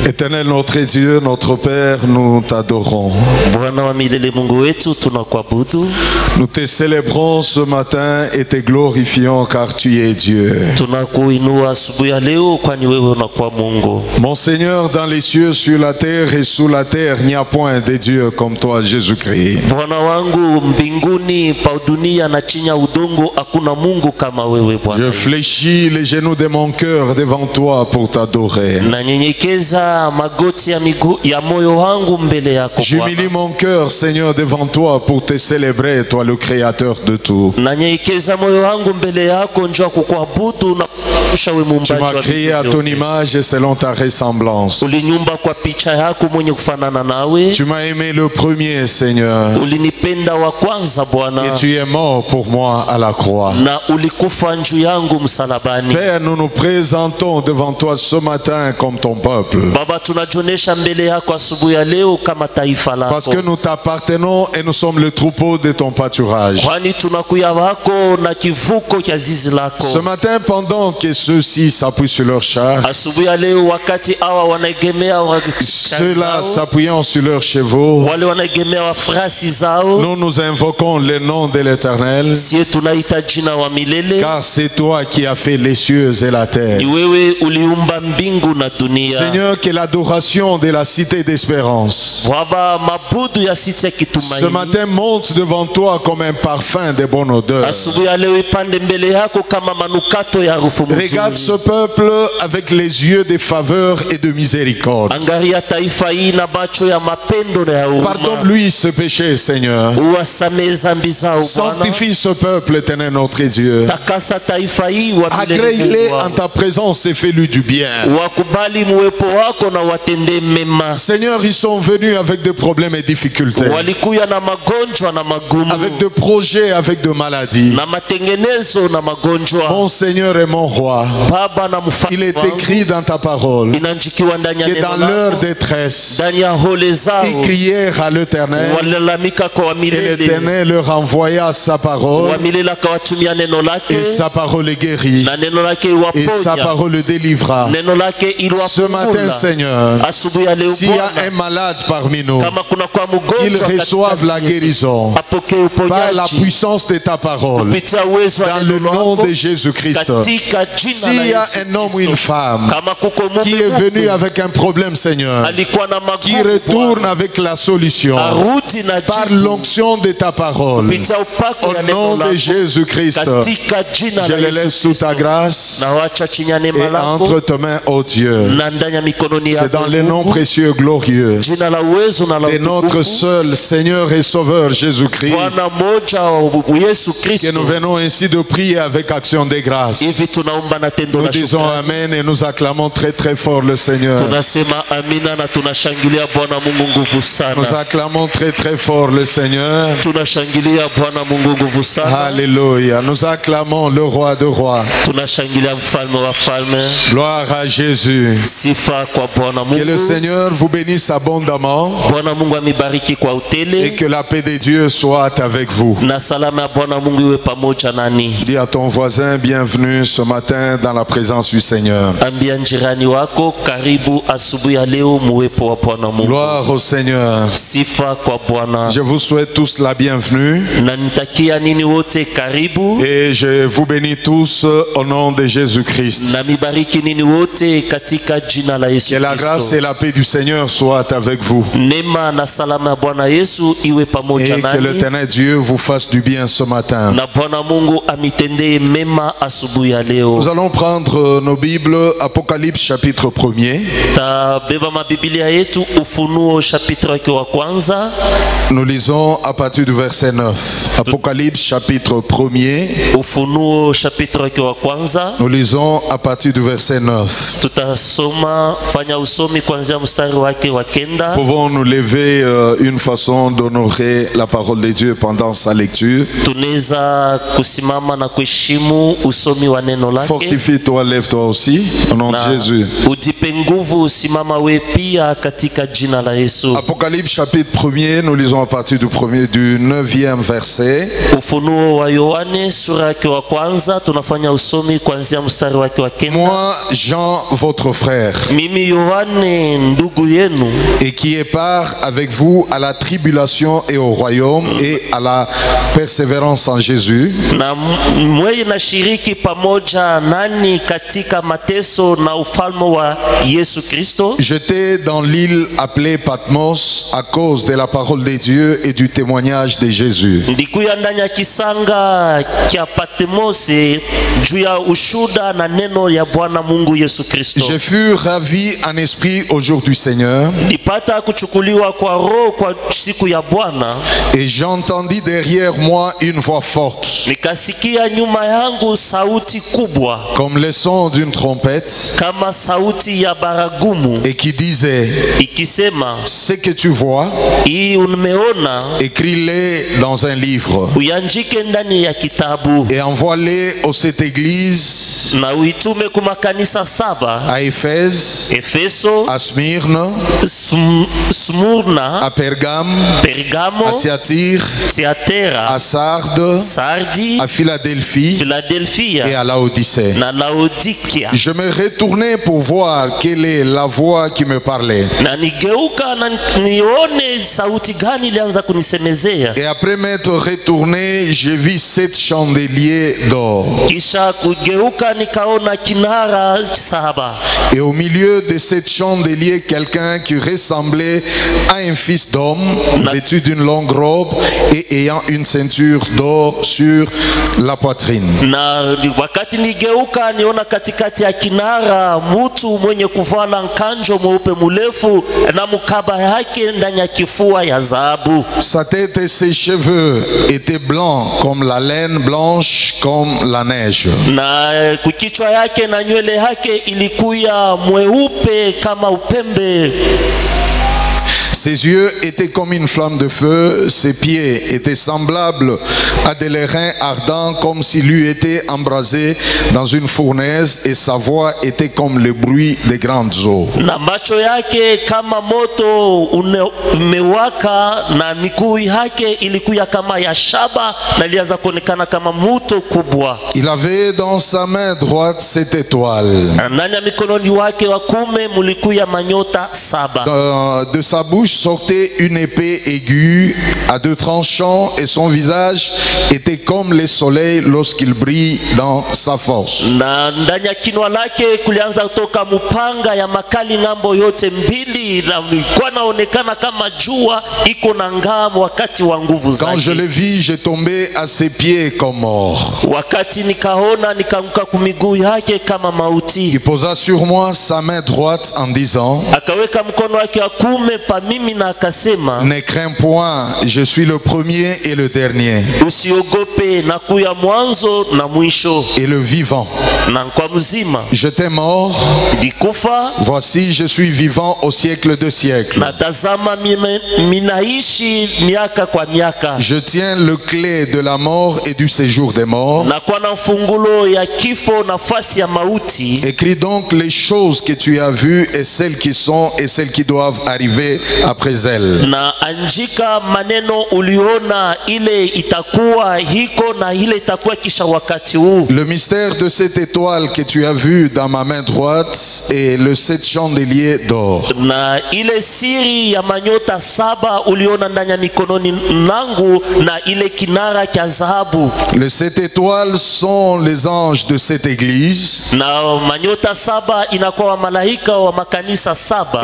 Éternel notre Dieu, notre Père, nous t'adorons. Nous te célébrons ce matin et te glorifions car tu es Dieu. Mon Seigneur, dans les cieux, sur la terre et sous la terre, il n'y a point de Dieu comme toi, Jésus-Christ. Je fléchis les genoux de mon cœur devant toi pour t'adorer. J'humilie mon cœur, Seigneur, devant toi pour te célébrer, toi le Créateur de tout. Tu m'as créé à ton image et selon ta ressemblance. Tu m'as aimé le premier, Seigneur. Et tu es mort pour moi à la croix. Père, nous nous présentons devant toi ce matin comme ton peuple. Parce que nous t'appartenons et nous sommes le troupeau de ton pâturage. Ce matin, pendant que ceux-ci s'appuient sur leur char, ceux-là s'appuyant sur leurs chevaux, nous nous invoquons le nom de l'Éternel, car c'est toi qui as fait les cieux et la terre. Seigneur, que l'adoration de la cité d'espérance ce matin monte devant toi comme un parfum de bonne odeur. Regarde ce peuple avec les yeux de faveur et de miséricorde. Pardonne-lui ce péché, Seigneur. Sanctifie ce peuple, Éternel notre Dieu. Agrée-les en ta présence et fais-lui du bien. Seigneur, ils sont venus avec des problèmes et difficultés, avec des projets, avec des maladies. Mon Seigneur et mon roi, il est écrit dans ta parole que dans leur détresse, ils crièrent à l'Éternel et l'Éternel leur envoya sa parole et sa parole les guérit et sa parole le délivra. Ce matin, Seigneur, s'il y a un malade parmi nous, qu'il reçoive la guérison par la puissance de ta parole, dans le nom de Jésus-Christ. S'il y a un homme ou une femme qui est venu avec un problème, Seigneur, qui retourne avec la solution par l'onction de ta parole, au nom de Jésus-Christ, je les laisse sous ta grâce et entre tes mains, ô Dieu. C'est dans le nom précieux glorieux de notre seul Seigneur et Sauveur Jésus-Christ que nous venons ainsi de prier avec action de grâce. Nous disons Amen et nous acclamons très très fort le Seigneur. Nous acclamons très très fort le Seigneur. Alléluia. Nous acclamons le roi de rois. Gloire à Jésus. Que le Seigneur vous bénisse abondamment et que la paix de Dieu soit avec vous. Dis à ton voisin bienvenue ce matin dans la présence du Seigneur. Gloire au Seigneur. Je vous souhaite tous la bienvenue et je vous bénis tous au nom de Jésus-Christ. Que la grâce et la paix du Seigneur soient avec vous et que l'Éternel Dieu vous fasse du bien ce matin. Nous allons prendre nos Bibles, Apocalypse chapitre 1er. Nous lisons à partir du verset 9. Apocalypse chapitre 1er. Nous lisons à partir du verset 9. Pouvons nous lever une façon d'honorer la parole de Dieu pendant sa lecture. Fortifie-toi, lève-toi aussi, au nom de Jésus. Apocalypse chapitre 1er, nous lisons à partir du 9e verset. Moi, Jean, votre frère, et qui est part avec vous à la tribulation et au royaume et à la persévérance en Jésus. J'étais dans l'île appelée Patmos à cause de la parole de Dieu et du témoignage de Jésus. Je fus ravi en esprit au jour du Seigneur. Et j'entendis derrière moi une voix forte, comme le son d'une trompette, et qui disait: ce que tu vois, écris-le dans un livre et envoie-le aux 7 églises, à Éphèse, à Smyrne, à Pergame, à Thyatire, à Sardes, à Philadelphie et à Laodicée. Je me retournai pour voir quelle est la voix qui me parlait. Et après m'être retourné, je vis 7 chandeliers d'or. Et au milieu de 7 chandeliers, quelqu'un qui ressemblait à un fils d'homme, vêtu d'une longue robe et ayant une ceinture d'or sur la poitrine. Sa tête et ses cheveux étaient blancs comme la laine, blanche comme la neige. Ses yeux étaient comme une flamme de feu, ses pieds étaient semblables à des lérins ardents, comme s'il eût été embrasé dans une fournaise, et sa voix était comme le bruit des grandes eaux. Il avait dans sa main droite 7 étoiles. De sa bouche sortait une épée aiguë à 2 tranchants, et son visage était comme le soleil lorsqu'il brille dans sa force. Quand je le vis, je tombais à ses pieds comme mort. Il posa sur moi sa main droite en disant: ne crains point, je suis le premier et le dernier, et le vivant. J'étais mort, voici je suis vivant au siècle de siècles. Je tiens le clé de la mort et du séjour des morts. Écris donc les choses que tu as vues, et celles qui sont et celles qui doivent arriver après elles. Le mystère de cette étoile que tu as vu dans ma main droite est le 7 chandeliers d'or. Les 7 étoiles sont les anges de cette église.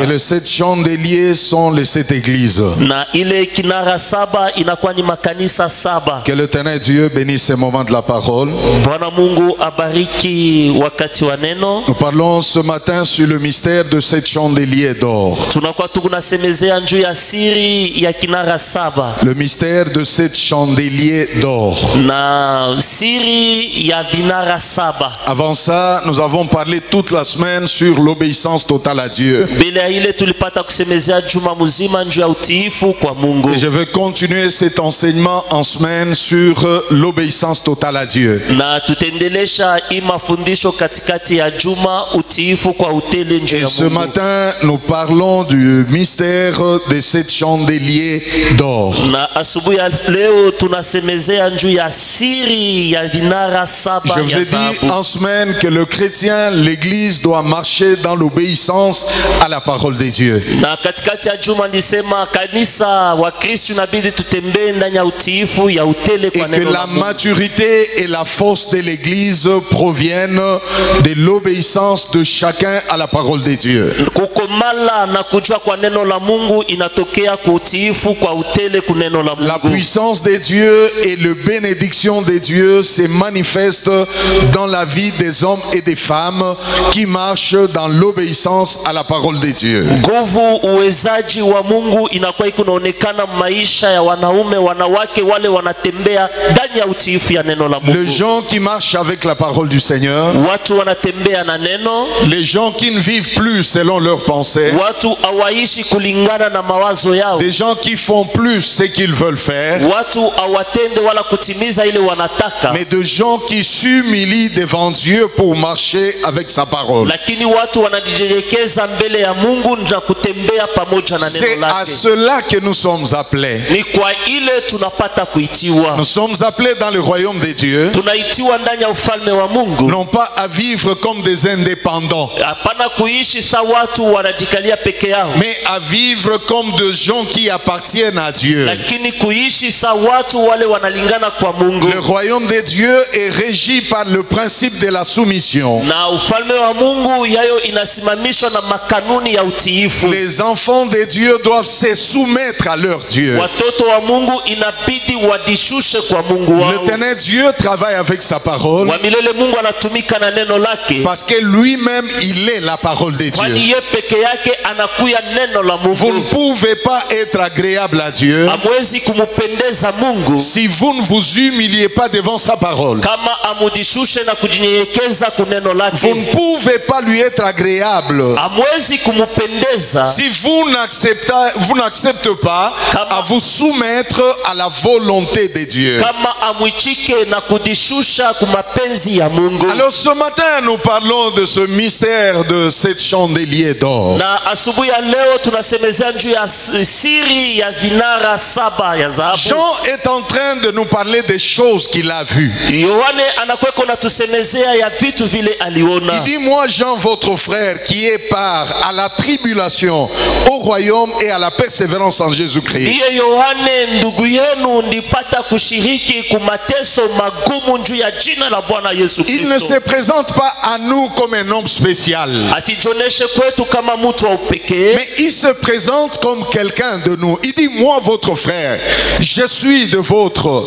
Et les 7 chandeliers sont les 7 églises. Que l'Éternel Dieu bénisse ces moments de la parole. Nous parlons ce matin sur le mystère de 7 chandeliers d'or. Le mystère de 7 chandeliers d'or. Avant ça, nous avons parlé toute la semaine sur l'obéissance totale à Dieu. Et je vais continuer cet enseignement en semaine sur l'obéissance totale à Dieu. Et ce matin, nous parlons du mystère de cette chandelier d'or. Je vous ai dit en semaine que le chrétien, l'église doit marcher dans l'obéissance à la parole de Dieu. Et que la maturité et la force de l'église proviennent de l'obéissance de chacun à la parole de Dieu. La puissance de Dieu et la bénédiction de Dieu se manifestent dans la vie des hommes et des femmes qui marchent dans l'obéissance à la parole de Dieu. Les gens qui marchent avec la parole du Seigneur, les gens qui ne vivent plus selon leurs pensées, des gens qui font plus ce qu'ils veulent faire, mais de gens qui s'humilient devant Dieu pour marcher avec sa parole. C'est à cela que nous sommes appelés. Nous sommes appelés dans le royaume de Dieu, non pas à vivre comme des indépendants, mais à vivre comme des gens qui appartiennent à Dieu. Le royaume de Dieu est régi par le principe de la soumission. Les enfants de Dieu doivent se soumettre à leur Dieu. L'éternel Dieu travaille avec sa parole parce que lui-même il est la parole de Dieu. Vous ne pouvez pas être agréable à Dieu si vous ne vous humiliez pas devant sa parole. Vous ne pouvez pas lui être agréable si vous n'acceptez pas à vous soumettre à la volonté de Dieu. Alors ce matin nous parlons de ce mystère de cette chandelier d'or. Jean est en train de nous parler des choses qu'il a vues. Il dit, moi Jean votre frère qui est part à la tribulation, au royaume et à la persévérance en Jésus-Christ. Il ne se présente pas à nous comme un homme spécial, mais il se présente comme quelqu'un de nous. Il dit, moi votre frère, je suis de votre,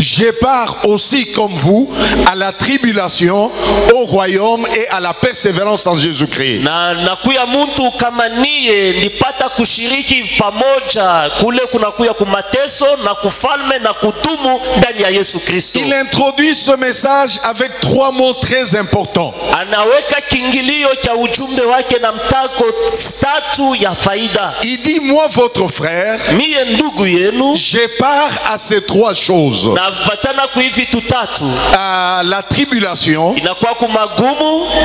je pars aussi comme vous à la tribulation, au royaume et à la persévérance en Jésus-Christ. Il introduit ce message avec trois mots très importants. Il dit, moi votre frère, je pars à ces trois choses: à la tribulation,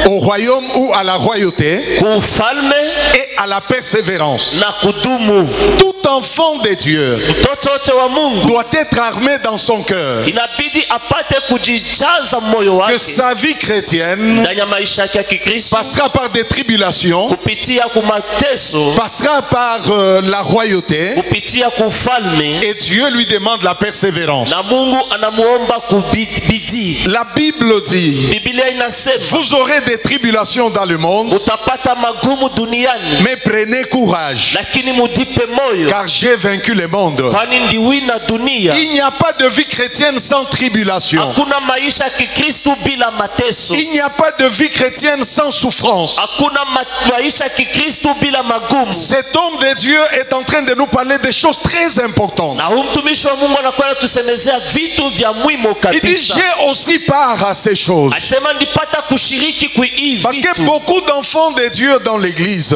au royaume ou à la royauté, et à la persévérance. Tout enfant de Dieu doit être armé dans son cœur que sa vie chrétienne passera par des tribulations, passera par la royauté, et Dieu lui demande la persévérance. La Bible dit, vous aurez des tribulations dans le monde, mais prenez courage, car j'ai vaincu le monde. Il n'y a pas de vie chrétienne sans tribulation. Il n'y a pas de vie chrétienne sans souffrance. Cet homme de Dieu est en train de nous parler des choses très importantes. Il dit, j'ai aussi part à ces choses. Parce que beaucoup d'enfants de Dieu dans l'église,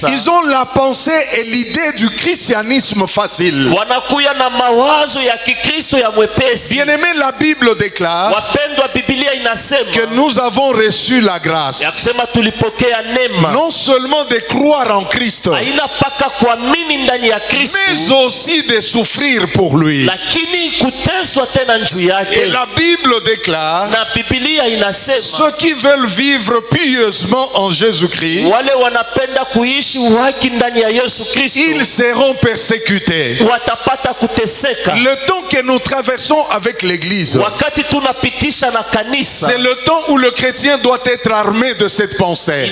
ils ont la pensée et l'idée du christianisme facile. Bien-aimé, la Bible déclare que nous avons reçu la grâce non seulement de croire en Christ, mais aussi de souffrir pour lui. Et la Bible déclare, ceux qui veulent vivre pieusement en Jésus-Christ, ils seront persécutés. Le temps que nous traversons avec l'église, c'est le temps où le chrétien doit être armé de cette pensée.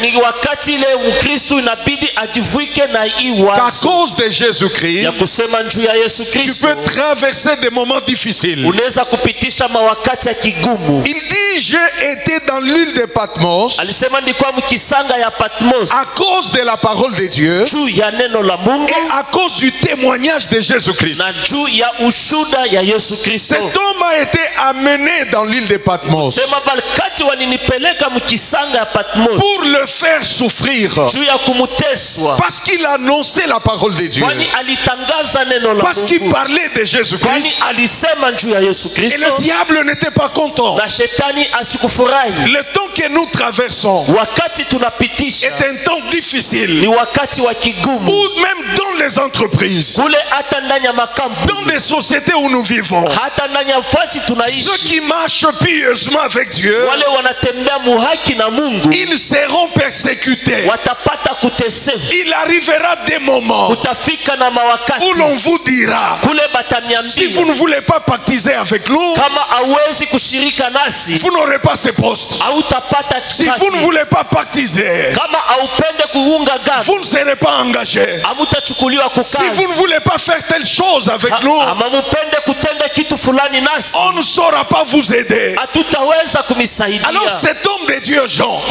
Qu'à cause de Jésus-Christ, tu peux traverser des moments difficiles. Il dit, j'ai été dans l'île de Patmos à cause de la parole de Dieu et à cause du témoignage de Jésus-Christ. Cet homme a été amené dans l'île de Patmos pour le faire souffrir, parce qu'il annonçait la parole de Dieu, parce qu'il parlait de Jésus-Christ. Et le diable n'était pas content. Le temps que nous traversons est un temps difficile, ou même dans les entreprises, dans les sociétés où nous vivons. Ceux qui marchent pieusement avec Dieu, ils seront persécutés. Il arrivera des moments où l'on vous dira, si vous ne voulez pas pactiser avec nous, vous n'aurez pas ce poste. Si vous ne voulez pas pactiser, vous ne serez pas engagé. Si vous ne voulez pas faire telle chose avec nous, on ne saura pas vous aider. Alors cet homme de Dieu Jean,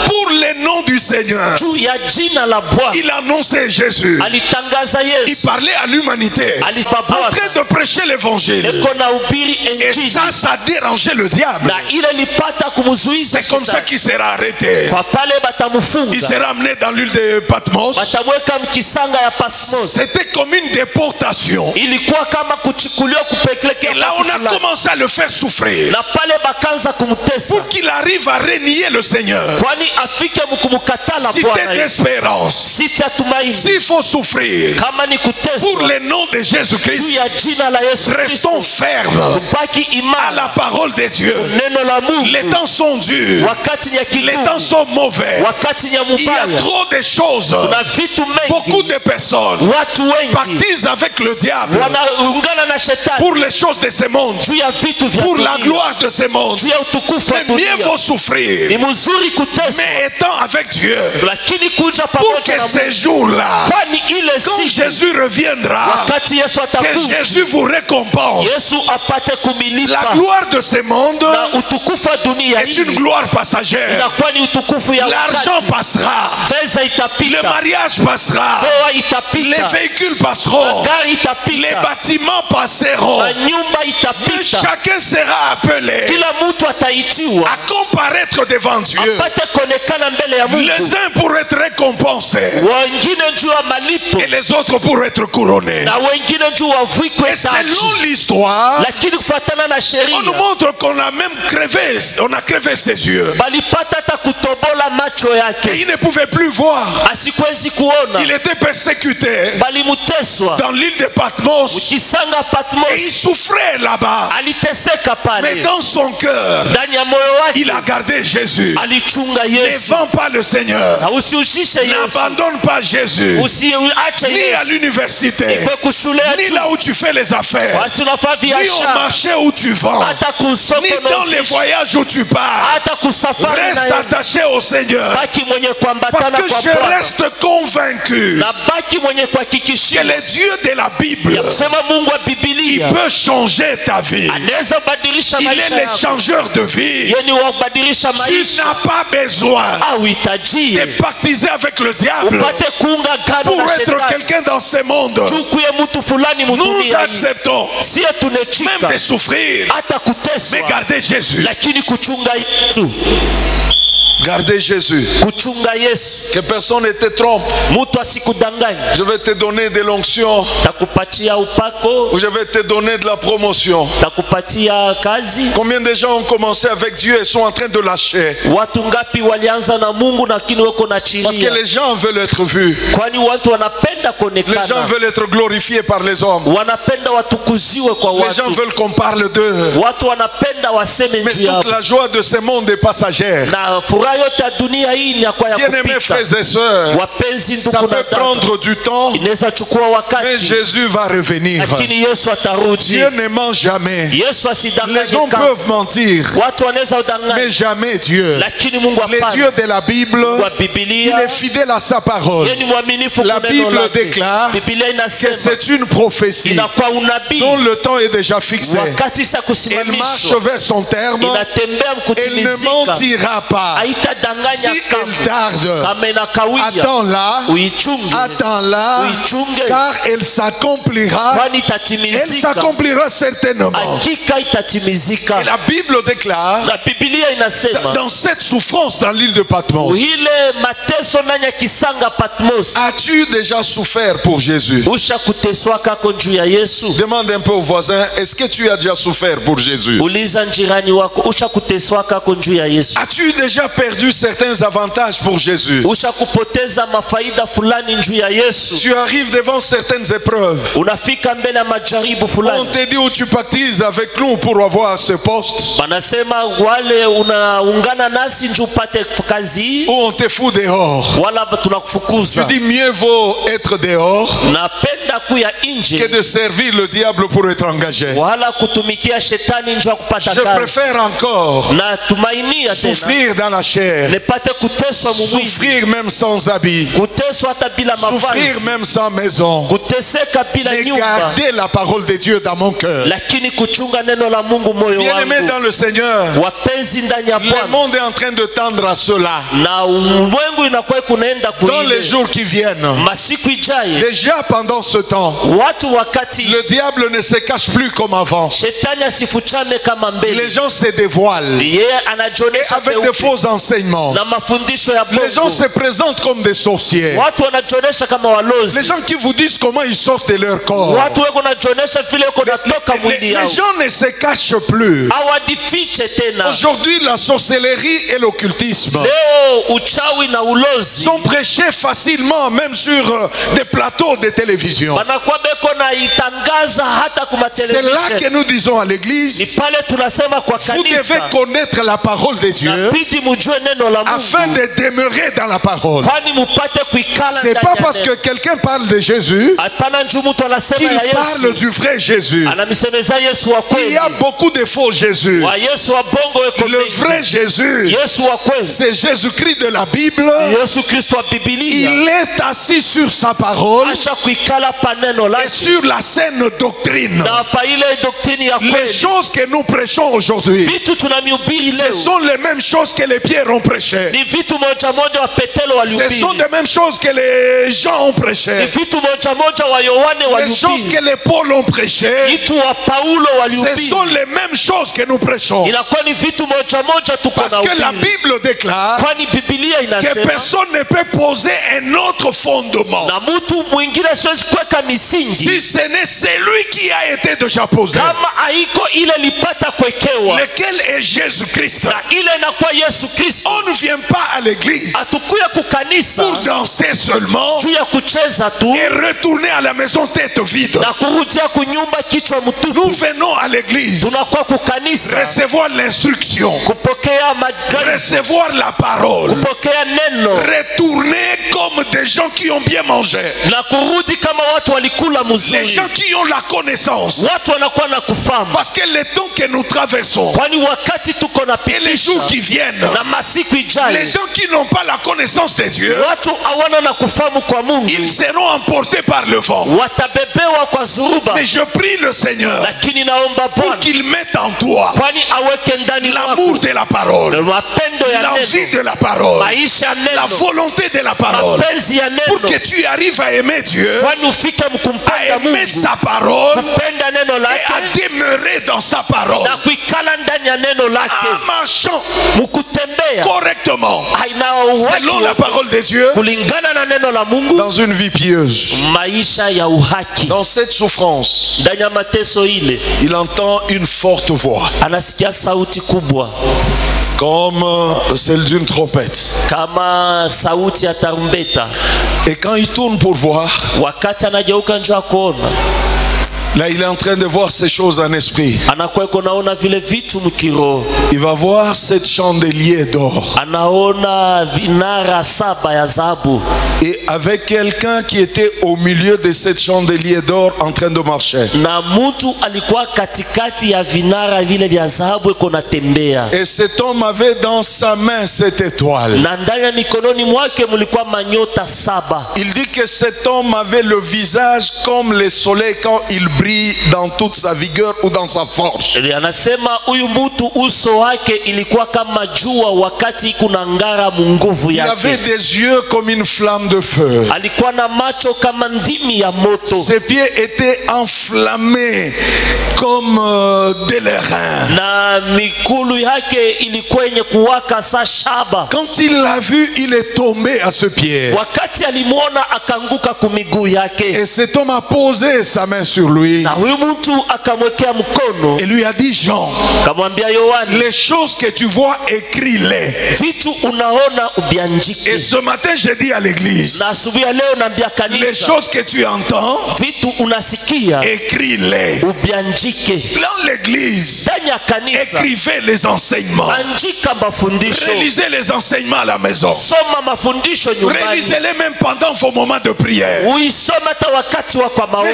pour le nom du Seigneur, il annonçait Jésus. Il parlait à l'humanité en train de prêcher l'évangile. Et ça a dérangé le diable. C'est comme ça qu'il sera arrêté. Il sera amené dans l'île de Patmos. C'était comme une déportation. Et là on a commencé à le faire souffrir pour qu'il arrive à renier le Seigneur. Si tu es d'espérance, s'il faut souffrir pour le nom de Jésus-Christ, restons fermes à la parole de Dieu. Les temps sont durs, les temps sont mauvais. Il y a trop de choses. Beaucoup de personnes pactisent avec le diable pour les choses de ce monde, pour la gloire de ce monde. Mais mieux vaut souffrir, mais étant avec Dieu, pour que ces jours-là, quand Jésus reviendra, que Jésus vous récompense. La gloire de ce monde est une gloire passagère. L'argent passera, le mariage passera, les véhicules passeront, les bâtiments passeront, mais chacun sera appelé à comparaître devant Dieu. Les uns pour être récompensés et les autres pour être couronnés. Et selon l'histoire, on nous montre qu'on a même crevé, on a crevé ses yeux. Et il ne pouvait plus voir. Il était persécuté dans l'île de Patmos. Et il souffrait là-bas. Mais dans son cœur, il a gardé Jésus. Ne vends pas le Seigneur. N'abandonne pas Jésus. Ni à l'université, ni là où tu fais les affaires, ni au marché où tu vends, ni dans les voyages où tu pars. Reste attaché au Seigneur. Parce que je reste convaincu que le Dieu de la Bible, il peut changer ta vie. Il est le changeur de vie. Tu n'as pas besoin de pactiser avec le diable pour être quelqu'un dans ce monde. Nous acceptons même de souffrir, mais gardez Jésus. Gardez Jésus. Que personne ne te trompe. Je vais te donner de l'onction. Ou je vais te donner de la promotion. Combien de gens ont commencé avec Dieu et sont en train de lâcher? Parce que les gens veulent être vus. Les gens veulent être glorifiés par les hommes. Les gens veulent qu'on parle d'eux. Mais toute la joie de ce monde est passagère. Bien-aimés frères et sœurs, ça peut prendre du temps, mais Jésus va revenir. Dieu ne ment jamais. Les hommes peuvent mentir, mais jamais Dieu. Le Dieu de la Bible, il est fidèle à sa parole. La Bible déclare que c'est une prophétie dont le temps est déjà fixé. Elle marche vers son terme. Elle ne mentira pas. Si elle tarde, attends-la, car elle s'accomplira. Elle s'accomplira certainement. Et la Bible déclare, dans cette souffrance dans l'île de Patmos, as-tu déjà souffert pour Jésus? Demande un peu au voisin, est-ce que tu as déjà souffert pour Jésus? As-tu déjà perdu certains avantages pour Jésus? Tu arrives devant certaines épreuves. On te dit où tu pactises avec nous pour avoir ce poste. Ou on te fout dehors. Tu dis mieux vaut être dehors que de servir le diable pour être engagé. Je préfère encore souffrir dans la chair, souffrir même sans habit, souffrir même sans maison, mais garder la parole de Dieu dans mon cœur. Bien-aimé dans le Seigneur, le monde est en train de tendre à cela. Dans les jours qui viennent, déjà pendant ce temps, le diable ne se cache plus comme avant. Les gens se dévoilent et avec de faux enseignements. Les gens se présentent comme des sorciers. Les gens qui vous disent comment ils sortent de leur corps. Les gens ne se cachent plus. Aujourd'hui, la sorcellerie et l'occultisme sont prêchés facilement, même sur des plateaux de télévision. C'est là que nous disons à l'église, vous devez connaître la parole de Dieu afin de demeurer dans la parole. C'est pas parce que quelqu'un parle de Jésus qu'il parle du vrai Jésus. Il y a beaucoup de faux Jésus. Le vrai Jésus, c'est Jésus-Christ de la Bible. Il est assis sur sa parole et sur la saine doctrine. Les choses que nous prêchons aujourd'hui, ce sont les mêmes choses que les pierres ont prêché. Ce sont les mêmes choses que les gens ont prêché. Les choses que les Paul ont prêché, ce sont les mêmes choses que nous prêchons. Parce que la Bible déclare que personne ne peut poser un autre fondement si ce n'est celui qui a été déjà posé, lequel est Jésus-Christ. On ne vient pas à l'église pour danser seulement et retourner à la maison tête vide. Nous venons à l'église recevoir l'instruction, recevoir la parole, retourner comme des gens qui ont bien mangé, les gens qui ont la connaissance. Parce que les temps que nous traversons et les jours qui viennent, les gens qui n'ont pas la connaissance de Dieu, ils seront emportés par le vent. Mais je prie le Seigneur pour qu'il mette en toi l'amour de la parole, l'envie de la parole, la volonté de la parole, pour que tu arrives à aimer Dieu, à aimer sa parole et à demeurer dans sa parole, en marchant correctement selon la parole de Dieu, dans une vie pieuse. Dans cette souffrance, il entend une forte voix comme celle d'une trompette. Et quand il tourne pour voir, là, il est en train de voir ces choses en esprit. Il va voir cette chandelier d'or. Et avec quelqu'un qui était au milieu de cette chandelier d'or en train de marcher. Et cet homme avait dans sa main cette étoile. Il dit que cet homme avait le visage comme le soleil quand il brille dans toute sa vigueur ou dans sa force. Il avait des yeux comme une flamme de feu. Ses pieds étaient enflammés comme de l'airain. Quand il l'a vu, il est tombé à ses pieds. Et cet homme a posé sa main sur lui. Et lui a dit: Jean, les choses que tu vois, écris-les. Et ce matin, j'ai dit à l'église: les choses que tu entends, écris-les. Dans l'église, écrivez les enseignements. Réalisez les enseignements à la maison. Réalisez-les même pendant vos moments de prière. Ne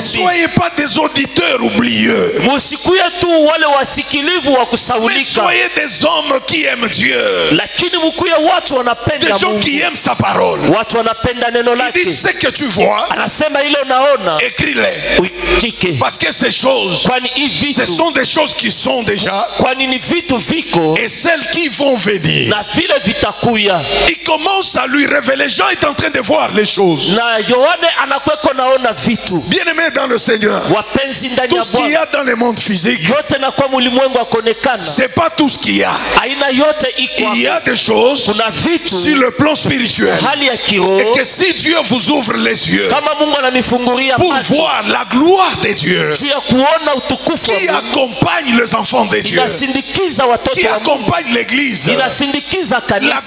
soyez pas des auditeurs oublieux, mais soyez des hommes qui aiment Dieu, des gens qui aiment sa parole. Il dit: ce que tu vois, écris-les, parce que ces choses, ce sont des choses qui sont déjà et celles qui vont venir. Il commence à lui révéler. Jean est en train de voir les choses. Bien aimé dans le Seigneur, tout ce qu'il y a dans le monde physique, c'est pas tout ce qu'il y a. Il y a des choses sur le plan spirituel, et que si Dieu vous ouvre les yeux pour voir la gloire de Dieu qui accompagne les enfants de Dieu, qui accompagne l'église, la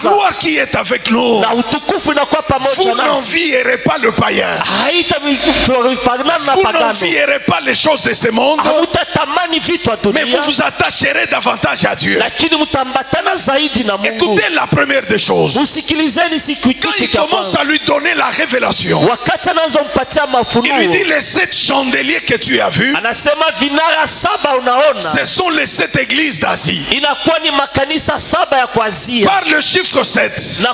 gloire qui est avec nous, vous n'envierez pas le païen, vous n'envierez pas les choses de ce monde, mais vous vous attacherez davantage à Dieu. Écoutez la première des choses. Quand il commence à lui donner la révélation, il lui dit: les 7 chandeliers que tu as vus, ce sont les 7 églises d'Asie. Par le chiffre 7,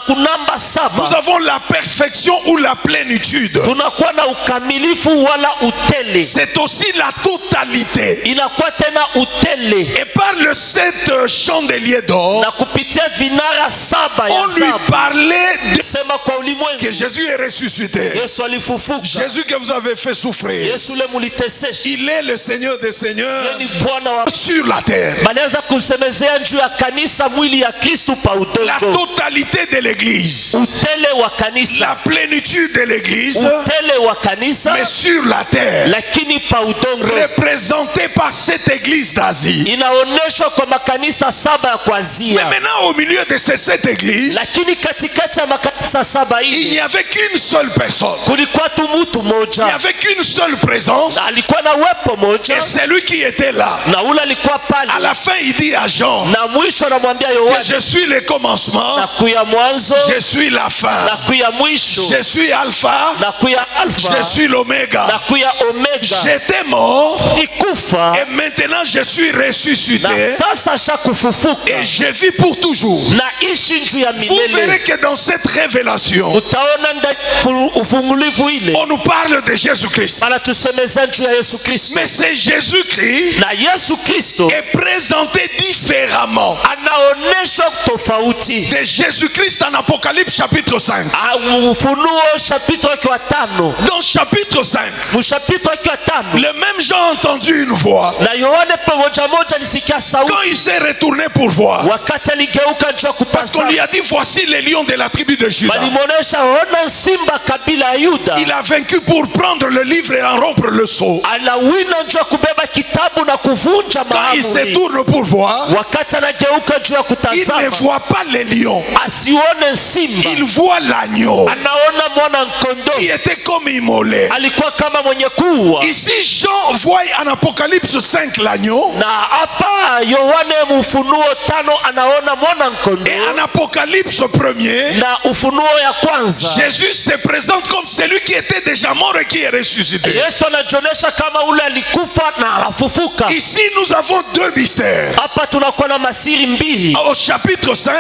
nous avons la perfection ou la plénitude. C'est aussi la totalité. Et par le 7 chandeliers d'or, on lui parlait que Jésus est ressuscité. Jésus que vous avez fait souffrir, il est le Seigneur des Seigneurs sur la terre. La totalité de l'église, la plénitude de l'église, mais sur la terre, représenté par cette église d'Asie. Mais maintenant, au milieu de ces 7 églises, il n'y avait qu'une seule personne, il n'y avait qu'une seule présence, et c'est lui qui était là. À la fin, il dit à Jean que je suis le commencement, je suis la fin, je suis Alpha, je suis l'Oméga, je j'étais mort et maintenant je suis ressuscité et je vis pour toujours. Vous verrez que dans cette révélation on nous parle de Jésus-Christ. Mais c'est Jésus-Christ est présenté différemment de Jésus-Christ en Apocalypse chapitre 5. Dans chapitre 5, le même Jean a entendu une voix. Quand il s'est retourné pour voir, parce qu'on lui a dit voici les lions de la tribu de Juda. Il a vaincu pour prendre le livre et en rompre le sceau. Quand il se tourne pour voir, il ne voit pas les lions. Il voit l'agneau qui était comme immolé. Ici Jean voit en Apocalypse 5 l'agneau. Et en Apocalypse 1er, Jésus se présente comme celui qui était déjà mort et qui est ressuscité. Ici nous avons deux mystères. Au chapitre 5,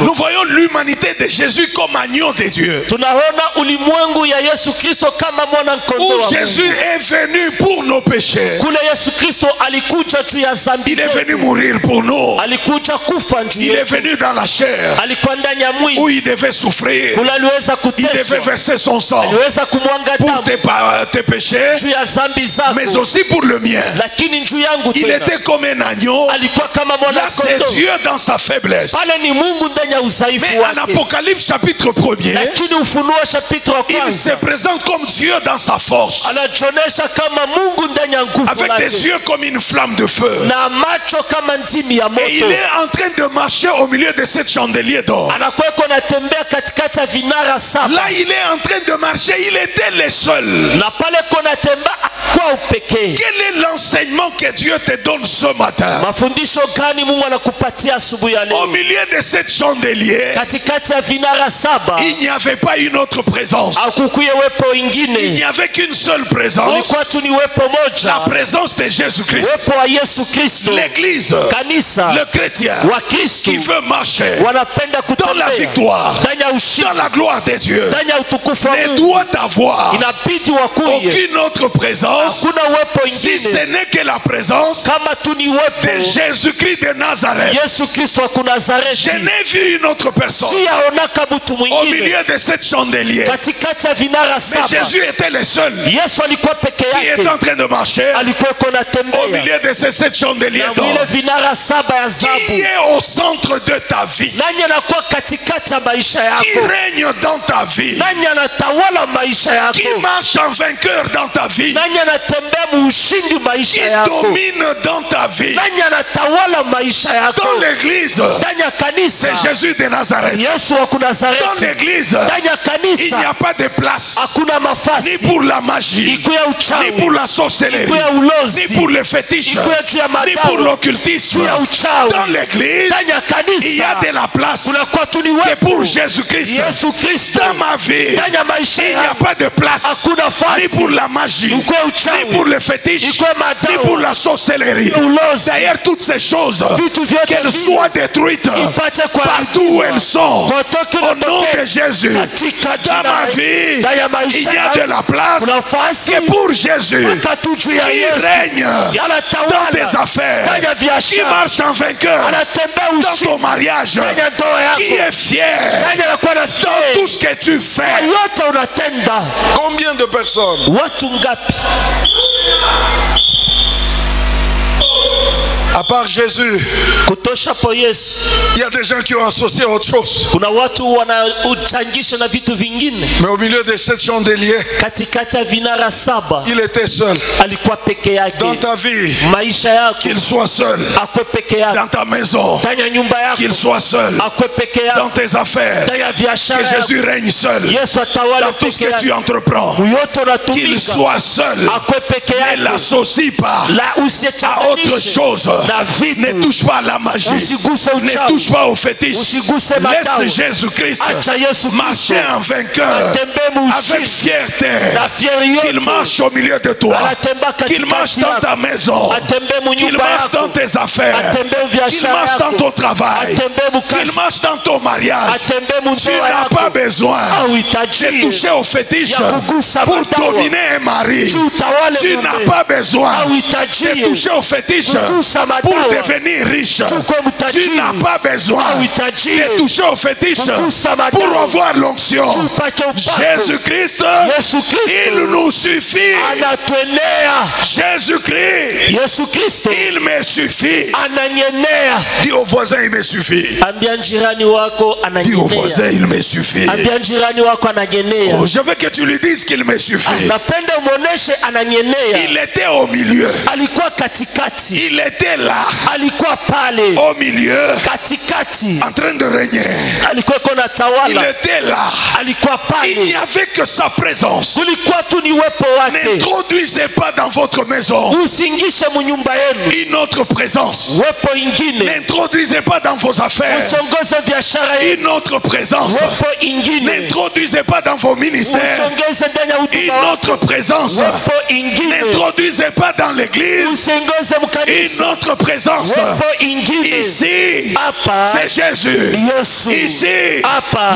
nous voyons l'humanité de Jésus comme agneau de Dieu. Où Jésus est venu pour nos péchés. Il est venu mourir pour nous. Il est venu dans la chair où il devait souffrir. Il devait verser son sang pour tes péchés, mais aussi pour le mien. Il était comme un agneau. Là c'est Dieu dans sa faiblesse. Mais en Apocalypse chapitre 1er, il se présente comme Dieu dans sa force, avec des yeux comme une flamme de feu. Et il est en train de marcher au milieu de cette chandelier d'or. Là il est en train de marcher, il était le seul. Quel est l'enseignement que Dieu te donne ce matin? Au milieu de cette chandelier, il n'y avait pas une autre présence. Il n'y avait qu'une seule présence, la présence de Jésus-Christ. L'église, le chrétien qui veut marcher dans la victoire, dans la gloire de Dieu, ne doit avoir aucune autre présence si ce n'est que la présence de Jésus-Christ de Nazareth. Je n'ai vu une autre personne au milieu de cette chandelier, mais Jésus était le seul qui est en train de marcher au milieu de ces 7 chandeliers d'or. Qui est au centre de ta vie, qui règne dans ta vie, qui marche en vainqueur dans ta vie, qui domine dans ta vie. Dans l'église, c'est Jésus de Nazareth. Dans l'église, il n'y a pas de place ni pour la magie, ni pour la sorcellerie, ni pour le fétiche, ni pour l'occultisme. Dans l'église, il y a de la place que pour Jésus-Christ. Dans ma vie, il n'y a pas de place ni pour la magie, ni pour le fétiche, ni pour la sorcellerie. D'ailleurs, toutes ces choses, qu'elles soient détruites partout où elles sont, au nom de Jésus. Dans ma vie, il y a de la place que pour Jésus, qui règne dans tes affaires, qui marche en vainqueur dans ton mariage, qui est fier dans tout ce que tu fais. Combien de personnes? À part Jésus, il y a des gens qui ont associé autre chose. Mais au milieu de cette chandelier, il était seul. Dans ta vie, qu'il soit seul. Dans ta maison, qu'il soit seul. Dans tes affaires, que Jésus règne seul. Dans tout ce que tu entreprends, qu'il soit seul. Ne l'associe pas à autre chose. ne touche pas à la magie, ne touche pas au fétiche. Laisse Jésus-Christ marcher en vainqueur, avec fierté, qu'il marche au milieu de toi, qu'il marche dans ta maison, qu'il marche dans tes affaires, qu'il marche dans ton travail, qu'il marche dans ton mariage. Tu n'as pas besoin de toucher au fétiche pour dominer un mari. Tu n'as pas besoin de toucher au fétiche pour devenir riche. Tu n'as pas besoin de toucher au fétiche pour avoir l'onction. Jésus-Christ, il nous suffit. Jésus-Christ, il me suffit. Dis au voisin, il me suffit. Dis au voisin, il me suffit. Oh, je veux que tu lui dises qu'il me suffit. Il était au milieu. Il était là, au milieu, en train de régner. Il était là. Il n'y avait que sa présence. N'introduisez pas dans votre maison une autre présence. N'introduisez pas dans vos affaires une autre présence. N'introduisez pas dans vos ministères une autre présence. N'introduisez pas dans l'église une autre présence. Ici, c'est Jésus. Ici,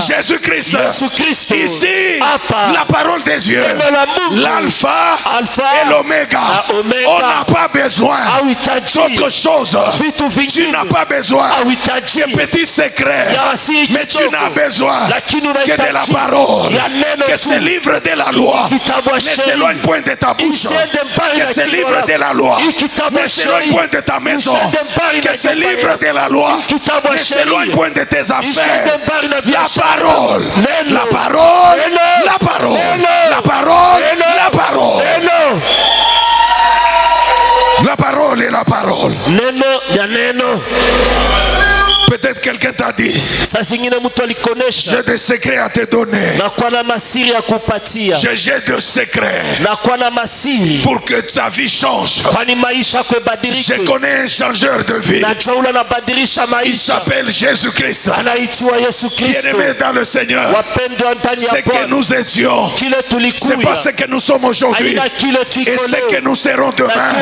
Jésus-Christ. Ici, la parole des dieux. L'alpha et l'oméga. On n'a pas besoin d'autre chose. Tu n'as pas besoin de petits secrets, mais tu n'as besoin que de la parole. Que ce livre de la loi ne s'éloigne point de ta bouche. Que ce livre de la loi ne s'éloigne point de ta maison. Que ce livre de la loi ne s'éloigne point de tes affaires. La parole, la parole, la parole, la parole, la parole. La parole est la parole. Peut-être quelqu'un t'a dit, j'ai des secrets à te donner. J'ai des secrets pour que ta vie change. Je connais un changeur de vie. Il s'appelle Jésus-Christ. Bien-aimé dans le Seigneur, ce que nous étions, c'est pas ce que nous sommes aujourd'hui. Et ce que nous serons demain,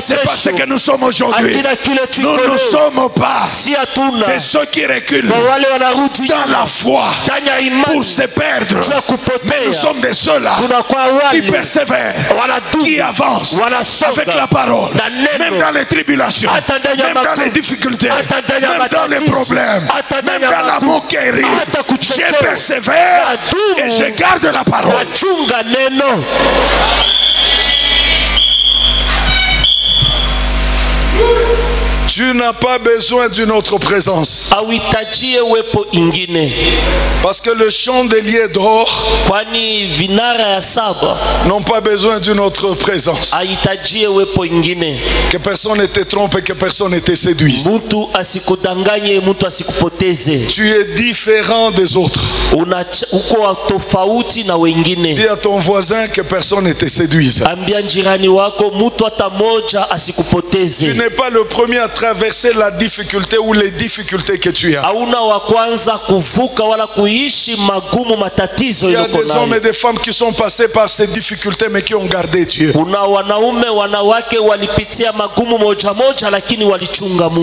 c'est pas ce que nous sommes aujourd'hui. Nous ne sommes pas de ceux qui reculent dans la foi pour se perdre, mais nous sommes de ceux-là qui persévèrent, qui avancent avec la parole, même dans les tribulations, même dans les difficultés, même dans les problèmes, même dans la moquerie. Je persévère et je garde la parole. Tu n'as pas besoin d'une autre présence. Parce que le chandelier d'or n'ont pas besoin d'une autre présence. Que personne ne te trompe et que personne ne te séduise. Tu es différent des autres. Dis à ton voisin que personne ne te séduise. Tu n'es pas le premier à traverser la difficulté ou les difficultés que tu as. Il y a des hommes et des femmes qui sont passés par ces difficultés mais qui ont gardé Dieu.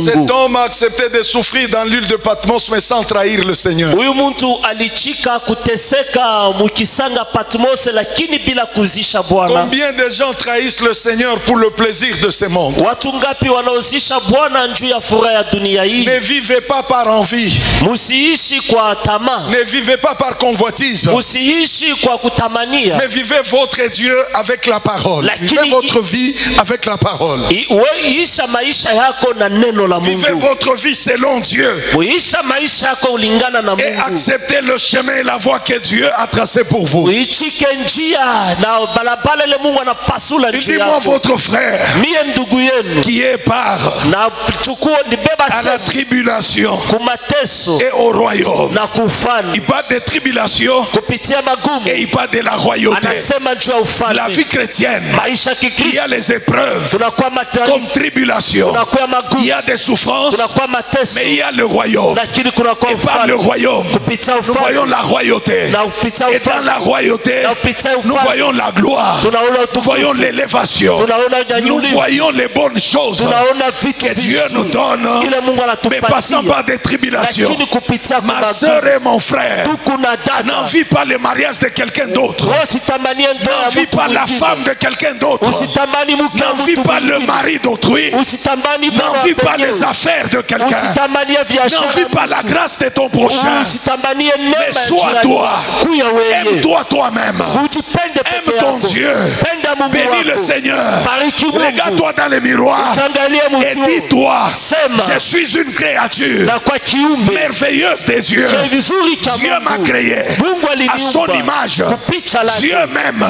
Cet homme a accepté de souffrir dans l'île de Patmos mais sans trahir le Seigneur. Combien de gens trahissent le Seigneur pour le plaisir de ce monde? Ne vivez pas par envie. Ne vivez pas par convoitise. Mais vivez votre Dieu avec la parole. Vivez votre vie avec la parole. Vivez votre vie selon Dieu. Et acceptez le chemin et la voie que Dieu a tracé pour vous. Il dit, moi votre frère qui est part à la tribulation et au royaume. Il parle de tribulation et il parle de la royauté. La vie chrétienne, il y a les épreuves comme tribulation, il y a des souffrances, mais il y a le royaume. Et par le royaume, nous voyons la royauté. Et dans la royauté, nous voyons la gloire, nous voyons l'élévation, nous voyons les bonnes choses que Dieu nous donne, mais passant par des tribulations. Ma soeur et mon frère, n'envie pas le mariage de quelqu'un d'autre, n'envie pas la femme de quelqu'un d'autre, n'envie pas le mari d'autrui, n'envie pas les affaires de quelqu'un, n'envie pas la grâce de ton prochain, mais sois toi, aime-toi toi-même, aime ton Dieu, bénis le Seigneur, regarde-toi dans le miroir et dis-toi, je suis une créature merveilleuse des dieux. Dieu m'a créé à son image. Dieu m'aime,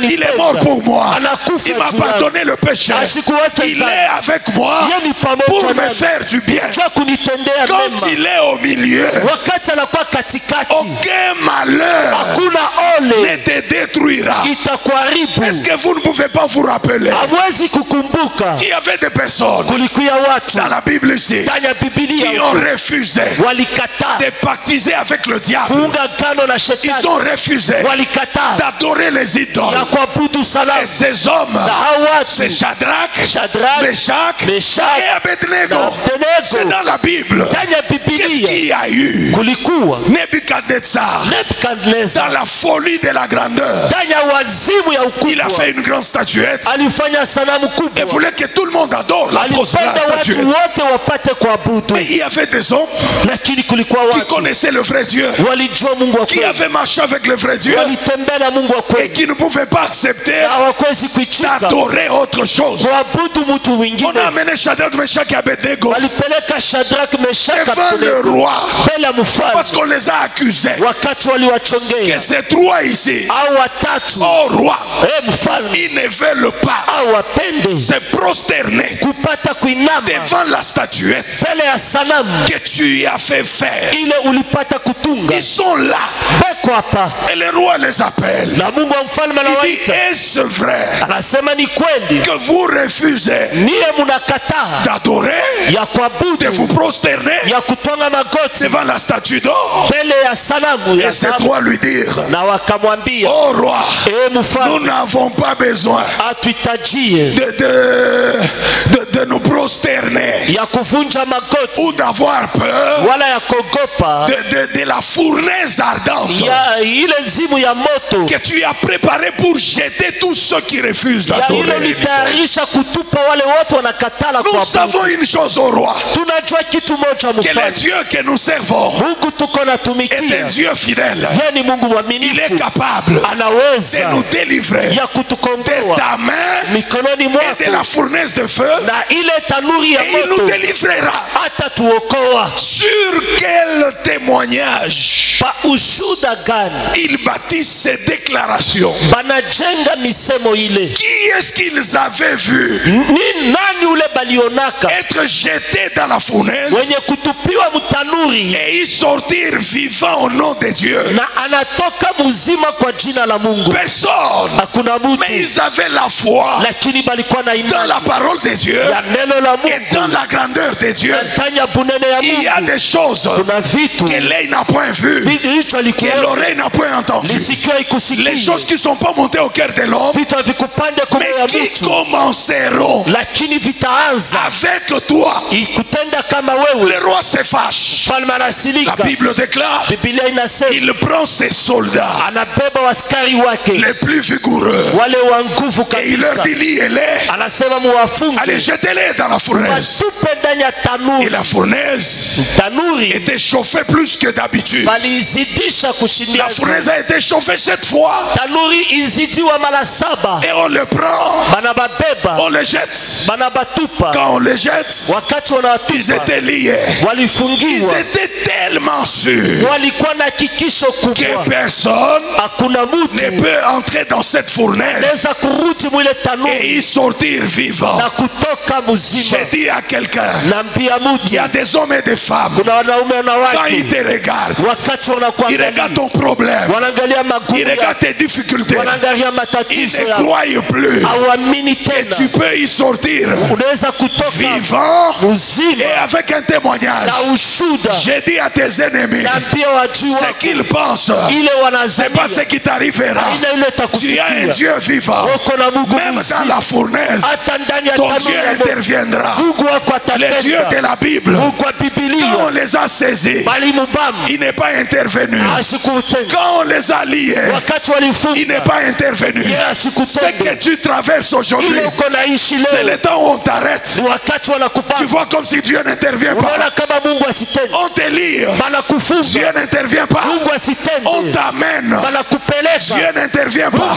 il est mort pour moi, il m'a pardonné le péché, il est avec moi pour me faire du bien. Quand il est au milieu, aucun malheur ne te détruira. Est-ce que vous ne pouvez pas vous rappeler? Il y avait des personnes dans la Bible ici qui ont refusé de baptiser avec le diable. Ils ont refusé d'adorer les idoles. Et ces hommes, c'est Shadrach, Meshach et Abednego. C'est dans la Bible. Qu'est-ce qu'il y a eu? Nebuchadnezzar, dans la folie de la grandeur, il a fait une grande statuette et voulait que tout le monde adore la statuette. Mais il y avait des hommes qui connaissaient le vrai Dieu, qui avaient marché avec le vrai Dieu et qui ne pouvaient pas accepter d'adorer autre chose. On a amené Shadrach, Meshach et Abednego devant le roi parce qu'on les a accusés que ces trois ici, oh roi, ils ne veulent pas se prosterner devant la statuette que tu as fait faire. Ils sont là et le roi les appelle. Il dit, est-ce vrai que vous refusez d'adorer, de vous prosterner devant la statue d'or? Et ces trois lui dire, oh roi, nous n'avons pas besoin de nous prosterner ou d'avoir peur de la fournaise ardente que tu as préparée pour jeter tous ceux qui refusent d'adorer. Nous savons une chose au roi, que le Dieu que nous servons est un Dieu fidèle. Il est capable de nous délivrer de ta main et de la fournaise de feu, et il nous délivrera. Sur quel témoignage il bâtit ces déclarations? Qui est-ce qu'ils avaient vu être jetés dans la fournaise et y sortir vivant au nom de Dieu? Personne. Mais ils avaient la foi dans la parole de Dieu et dans la grandeur de Dieu. Il y a des choses que l'œil n'a point vues, que l'oreille n'a point entendues, les choses qui ne sont pas montées au cœur de l'homme, mais qui commenceront avec toi. Le roi se fâche. La Bible déclare, il prend ses soldats les plus vigoureux et il leur dit, liez-les, allez jetez-les dans la fournaise. Et la fournaise était chauffée plus que d'habitude. La fournaise a été chauffée cette fois et on le prend, on le jette. Quand on les jette, ils étaient liés, ils étaient tellement tellement sûr que personne ne peut entrer dans cette fournaise et y sortir vivant. J'ai dit à quelqu'un, il y a des hommes et des femmes, quand ils te regardent, ils regardent ton problème, ils regardent tes difficultés, ils ne croient plus que tu peux y sortir vivant et avec un témoignage. J'ai dit à tes ennemis, ce qu'ils pensent, c'est pas ce qui t'arrivera. Tu as un Dieu vivant. Même dans la fournaise, ton Dieu interviendra. Le Dieu de la Bible, quand on les a saisis, il n'est pas intervenu. Quand on les a liés, il n'est pas intervenu. Ce que tu traverses aujourd'hui, c'est le temps où on t'arrête. Tu vois comme si Dieu n'intervient pas. On te lie, Dieu n'intervient pas. On t'amène, Dieu n'intervient pas.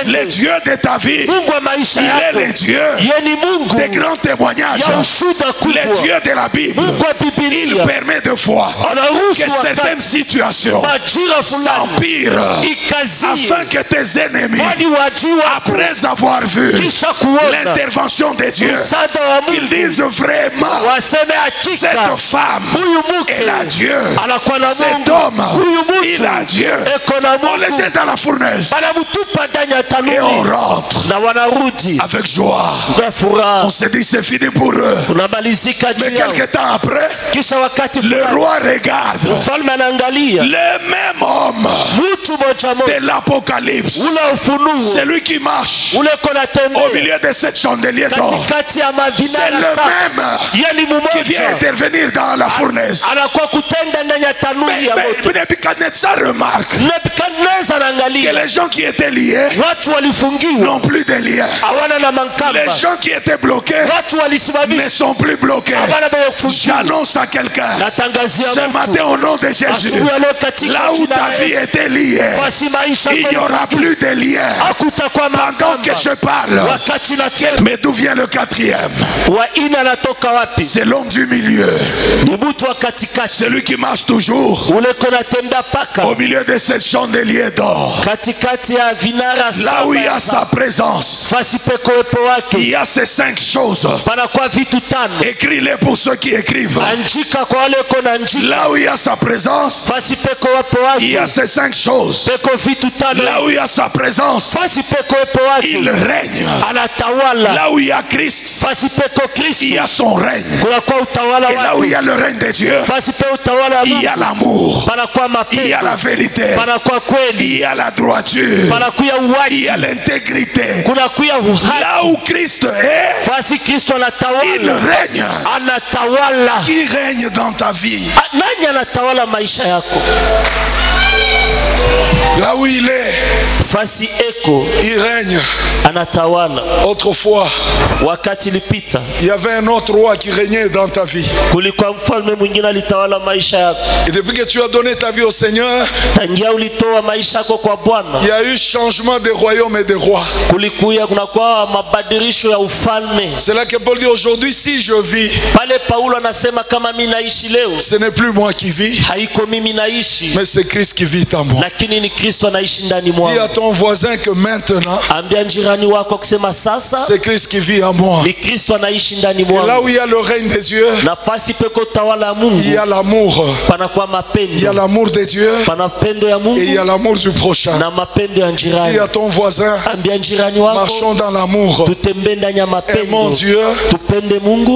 Le Dieu de ta vie, il est le Dieu des grands témoignages. Le Dieu de la Bible, il permet de voir que certaines situations s'empirent afin que tes ennemis, après avoir vu l'intervention de Dieu, qu'ils disent vraiment, cette femme, elle a Dieu. Cet homme, il a Dieu. On les jette dans la fournaise et on rentre avec joie. On se dit c'est fini pour eux. Mais quelques temps après, le roi regarde le même homme de l'Apocalypse, celui qui marche au milieu de cette chandelier d'or. C'est le même qui vient intervenir dans la fournaise. Mais Nebuchadnezzar remarque que les gens qui étaient liés n'ont plus de liens. Les gens qui étaient bloqués ne sont plus bloqués. J'annonce à quelqu'un ce matin au nom de Jésus, là où ta vie était liée, il n'y aura plus de liens. Pendant que je parle, mais d'où vient le quatrième? C'est l'homme du milieu, celui qui marche toujours au milieu de cette chandelier d'or. Là où il y a sa présence, il y a ces 5 choses. Écris-les pour ceux qui écrivent. Là où il y a sa présence, il y a ces 5 choses. Là où il y a sa présence, il règne. Là où il y a Christ, il y a son règne. Et là où il y a le règne de Dieu, il y a l'amour, il y a la vérité, il y a la droiture, il y a l'intégrité. Là où Christ est, il règne. Qui règne dans ta vie? Là où il est, il règne. Autrefois, il y avait un autre roi qui régnait dans ta vie. Et depuis que tu as donné ta vie au Seigneur, il y a eu changement de royaume et de roi. C'est là que Paul dit aujourd'hui, si je vis, ce n'est plus moi qui vis, mais c'est Christ qui vit en moi. Dis à ton voisin que maintenant, c'est Christ qui vit en moi. Et là où il y a le règne de Dieu, il y a l'amour. Il y a l'amour de Dieu et il y a l'amour du prochain. Dis à ton voisin, marchons dans l'amour. Aimons Dieu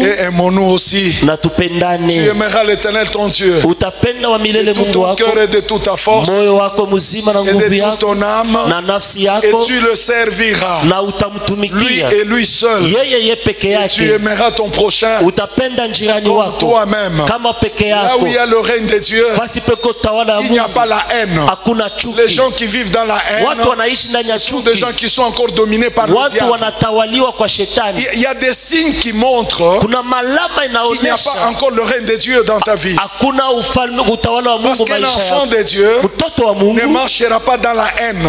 et aimons-nous aussi. Tu aimeras l'Éternel ton Dieu de tout ton cœur et de toute ta force et de toute ton âme, et tu le serviras, lui et lui seul. Et tu aimeras ton prochain comme toi-même. Là où il y a le règne de Dieu, il n'y a pas la haine. Les gens qui vivent dans la haine, ce sont des gens qui sont encore dominés par le diable. Il y a des signes qui montrent qu'il n'y a pas encore le règne de Dieu dans ta vie. Parce qu'un enfant de Dieu ne marche marchera pas dans la haine.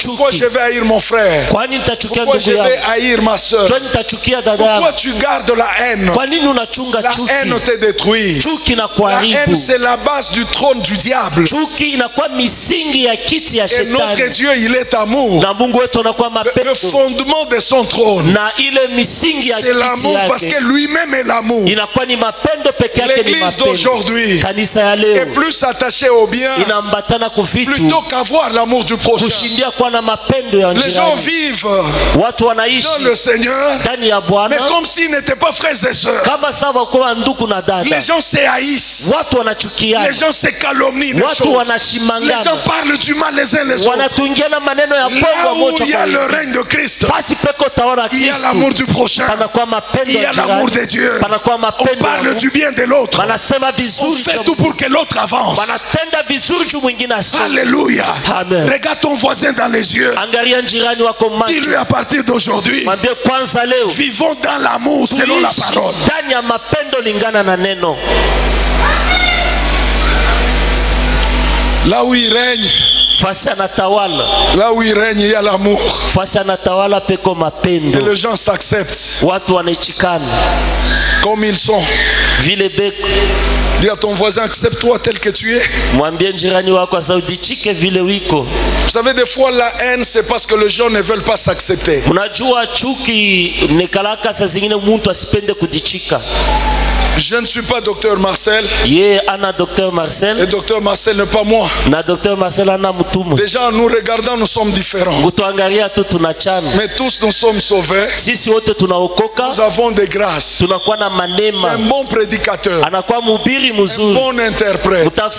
Pourquoi je vais haïr mon frère? Pourquoi je vais haïr ma soeur? Pourquoi tu gardes la haine? La haine te détruit. La haine, c'est la base du trône du diable. Et notre Dieu, il est amour. Le fondement de son trône, c'est l'amour, parce que lui-même est l'amour. L'église d'aujourd'hui est plus attachée au bien plutôt qu'avoir l'amour du prochain. Les gens vivent dans le Seigneur, mais comme s'ils n'étaient pas frères et sœurs. Les gens se haïssent. Les gens se calomnient des choses. Les gens parlent du mal les uns les autres. Là où il y a le règne de Christ, il y a l'amour du prochain. Il y a l'amour de Dieu. On parle du bien de l'autre. On fait tout pour que l'autre avance. Alléluia. Regarde ton voisin dans les yeux. Dis-lui à partir d'aujourd'hui, vivons dans l'amour selon la parole. Là où il règne, là où il règne, il y a l'amour. Et les gens s'acceptent comme ils sont. Dis à ton voisin, accepte-toi tel que tu es. Vous savez, des fois la haine, c'est parce que les gens ne veulent pas s'accepter. Je ne suis pas docteur Marcel. Et docteur Marcel n'est pas moi. Déjà en nous regardant, nous sommes différents. Mais tous nous sommes sauvés. Nous avons des grâces. C'est un bon prédicateur, un bon interprète, un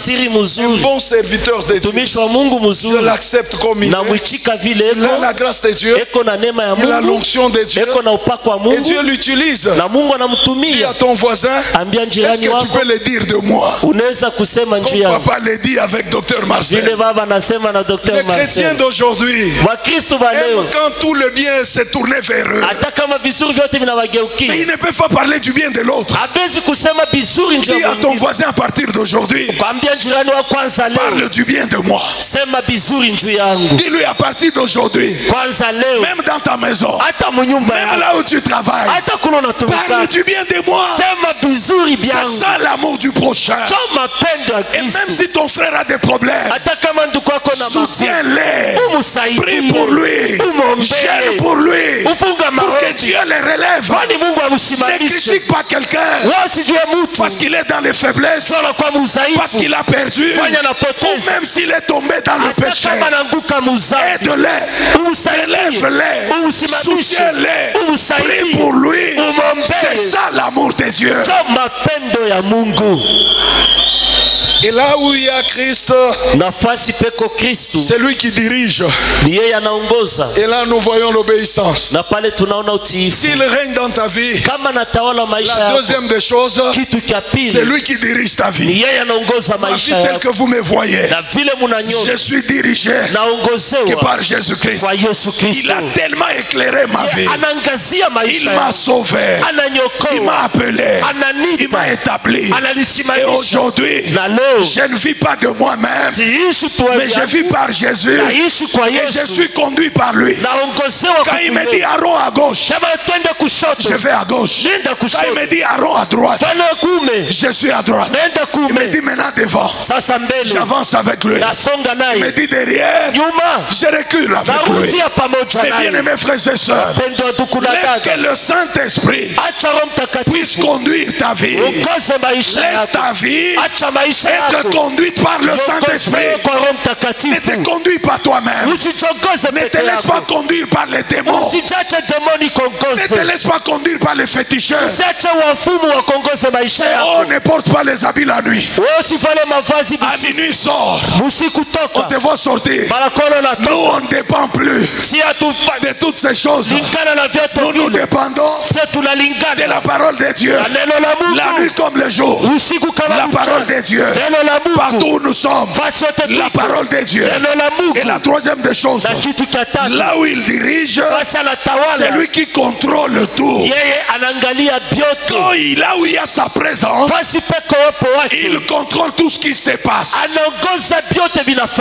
bon serviteur de Dieu. Je l'accepte comme il est. Il a la grâce de Dieu. Il a l'onction de Dieu. Et Dieu l'utilise. Dis à ton voisin, est-ce que tu peux le dire de moi? Comme papa le dit avec docteur Marcel. Les chrétiens d'aujourd'hui aiment quand tout le bien s'est tourné vers eux. Mais ils ne peuvent pas parler du bien de l'autre. Dis à ton voisin à partir d'aujourd'hui, parle du bien de moi. Dis-lui à partir d'aujourd'hui, même dans ta maison, même là où tu travailles, parle du bien de moi. C'est ça l'amour du prochain. Et même si ton frère a des problèmes, soutiens-les, prie pour lui, gêne pour lui, pour que Dieu les relève. Ne critique pas quelqu'un parce qu'il est dans les faiblesses, parce qu'il a perdu, ou même s'il est tombé dans le péché. Aide-les, élève-les, soutiens-les, prie pour lui. C'est ça l'amour de Dieu. Et là où il y a Christ, c'est lui qui dirige. Et là nous voyons l'obéissance. S'il règne dans ta vie, la deuxième des choses, c'est lui qui dirige ta vie. Ma vie telle que vous me voyez, je suis dirigé que par Jésus-Christ. Il a tellement éclairé ma vie. Il m'a sauvé. Il m'a appelé. Il m'a établi. Et aujourd'hui, je ne vis pas de moi-même, mais je vis par Jésus. Et je suis conduit par lui. Quand il me dit Aaron à gauche, je vais à gauche. Quand il me dit Aaron à droite, je suis à droite. Il me dit maintenant devant, j'avance avec lui. Il me dit derrière, je recule avec lui. Mais bien aimés frères et sœurs, laisse que le Saint-Esprit puisse conduire ta vie. Laisse ta vie être conduite par le Saint-Esprit. Ne te conduis pas toi-même. Ne te laisse pas conduire par les démons. Ne te laisse pas conduire par les féticheurs. Oh, ne porte pas les habits la nuit. À minuit sort, on te voit sortir. Nous on ne dépend plus de toutes ces choses. Nous dépendons de la parole de Dieu. La nuit comme le jour, la parole de Dieu. Dieu. Partout où nous sommes, la parole de Dieu. Et la troisième des choses, là où il dirige, c'est lui qui contrôle tout. Là où il y a sa présence, il contrôle tout ce qui se passe.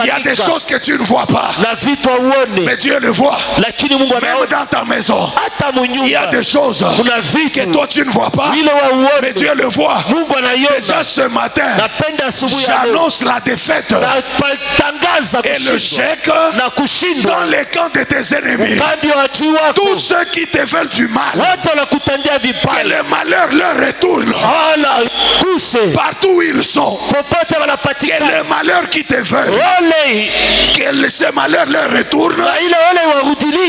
Il y a des choses que tu ne vois pas, mais Dieu le voit. Même dans ta maison, il y a des choses que toi tu ne vois pas, mais Dieu le voit. Déjà ce matin, j'annonce la défaite et le chèque dans les camps de tes ennemis. Tous ceux qui te veulent du mal, que le malheur leur retourne partout où ils sont. Que le malheur qui te veut, que ce malheur leur retourne.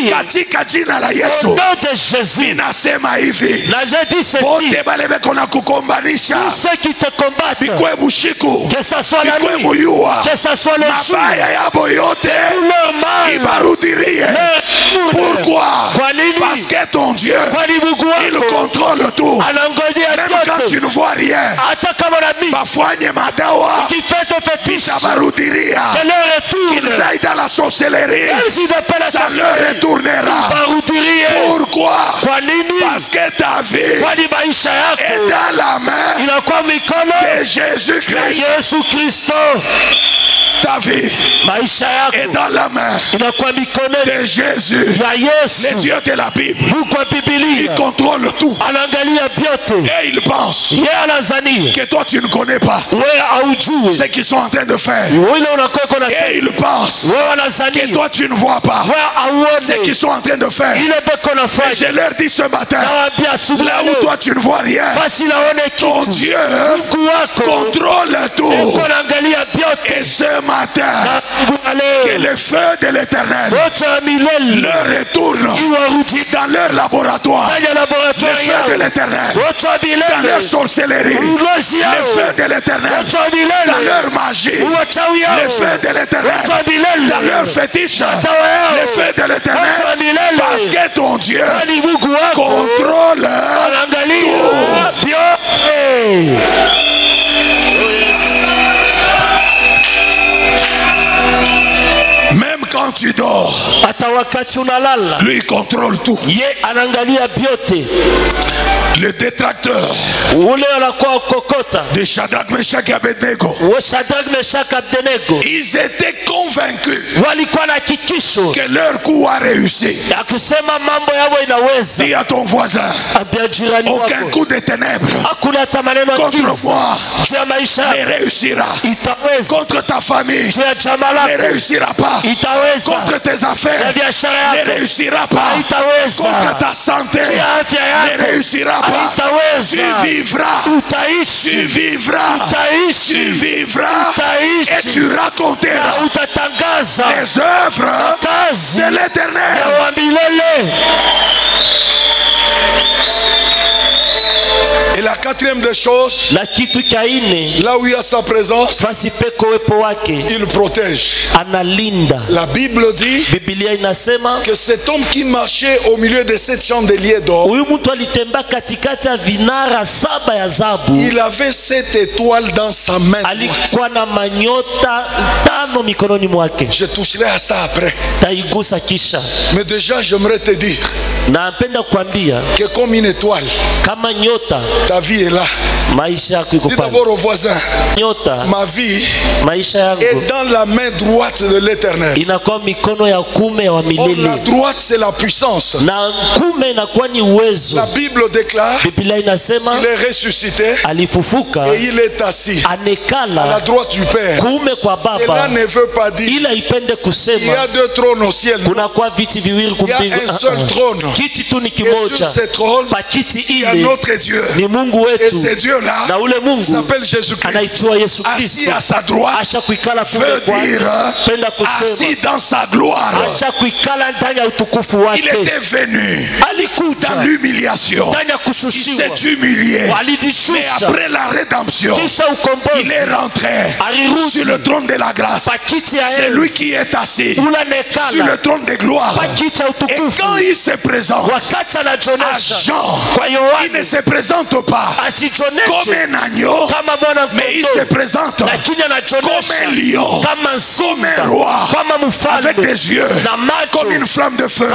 Katika jina la Yesu, ninasema hivi, wote wale wekona kukombanisha, bikwe bushiku, bikwe muyua, mabaya yabo yote ibarudirie. Pourquoi? Parce que ton Dieu, il contrôle tout. Même quand tu ne vois rien, bafanye madawa itabarudiria. Qu'ils aillent dans la sorcellerie, ça leur retournera. Pourquoi? Parce que ta vie est dans la main de Jésus-Christ. Ta vie est dans la main de Jésus, le Dieu de la Bible. Il contrôle tout. Et il pense que toi tu ne connais pas ce qu'ils sont en train de faire. Et il pense que toi tu ne vois pas ce qu'ils sont en train de faire. Et je leur dis ce matin, là où toi tu ne vois rien, ton Dieu contrôle tout. Et ce matin, que le feu de l'Éternel leur retourne dans leur laboratoire. Le feu de l'Éternel dans leur sorcellerie. Le feu de l'Éternel dans leur magie. Le feu de l'Éternel dans leur fétiche. Le feu de l'Éternel, parce que ton Dieu contrôle tout. Même quand tu dors, lui contrôle tout. Le détracteur de Shadrach, Meshach et Abednego, ils étaient convaincus que leur coup a réussi. Dis à ton voisin, aucun coup de ténèbres contre moi ne réussira. Contre ta famille ne réussira pas. Contre tes affaires ne réussira pas. Contre ta santé ne réussira pas. Tu vivras, tu vivras, tu vivras et tu raconteras les œuvres de l'Éternel. Et la quatrième des choses, là où il y a sa présence, il protège. La Bible dit que cet homme qui marchait au milieu de 7 chandeliers d'or, il avait 7 étoiles dans sa main droite. Je toucherai à ça après. Mais déjà j'aimerais te dire que comme une étoile, ta vie est là. Dis d'abord au voisin, ma vie est dans la main droite de l'Éternel. Or, la droite c'est la puissance. La Bible déclare qu'il est ressuscité et il est assis à la droite du Père. Cela ne veut pas dire il y a 2 trônes au ciel. Il y a un seul trône. Et sur ce trône, il y a notre Dieu. Et ce Dieu-là s'appelle Jésus-Christ. Assis à sa droite veut dire assis dans sa gloire. Il était venu dans l'humiliation. Il s'est humilié. Mais après la rédemption, il est rentré sur le trône de la grâce. C'est lui qui est assis sur le trône de gloire. Et quand il se présente à Jean, il ne se présente pas comme un agneau, mais il se présente comme un lion, comme un roi, avec des yeux comme une flamme de feu.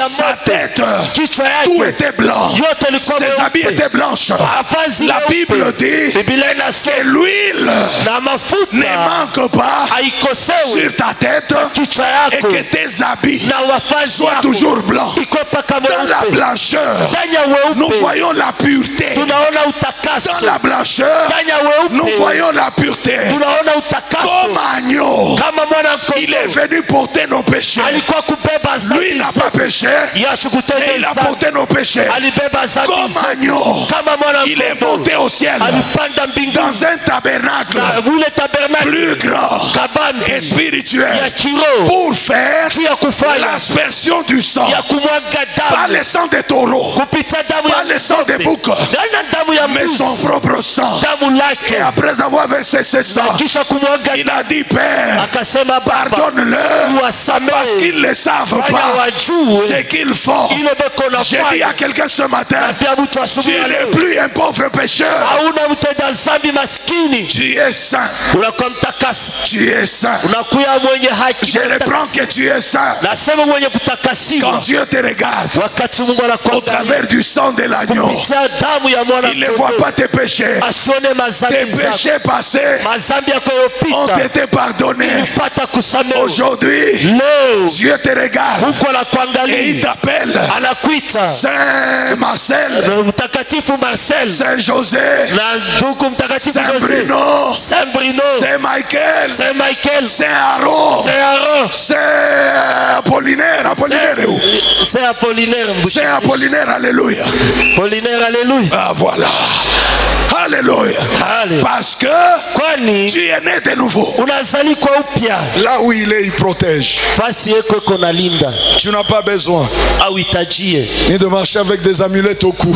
Sa tête, tout était blanc, ses habits étaient blanches. La Bible dit que l'huile ne manque pas sur ta tête et que tes habits soient toujours blancs. Dans la blancheur, nous voyons la pureté. Dans la blancheur, nous voyons la pureté. Comme agneau, il est venu porter nos péchés. Lui n'a pas péché, mais il a porté nos péchés. Comme agneau, il est monté au ciel dans un tabernacle plus grand et spirituel pour faire l'aspersion du sang. Pas le sang des taureaux, pas le sang des boucs, mais son propre sang. Et après avoir versé ce sang, il a dit: Père, pardonne-leur parce qu'ils ne savent pas ce qu'ils font. J'ai dit à quelqu'un ce matin: tu n'es plus un pauvre pécheur, tu es saint. Tu es saint. Je reprends que tu es saint. Quand Dieu te regarde au travers du sang de l'agneau, il ne voit pas tes péchés. Tes péchés passés ont été pardonnés. Aujourd'hui, Dieu te regarde et il t'appelle Saint Marcel, Saint José, Saint Bruno, Saint Michael, Saint Aaron, Saint Apollinaire. Saint Apollinaire, alléluia. Ah, voilà. Alléluia. Parce que tu es né de nouveau. Là où il est, il protège. Tu n'as pas besoin ni de marcher avec des amulettes au cou,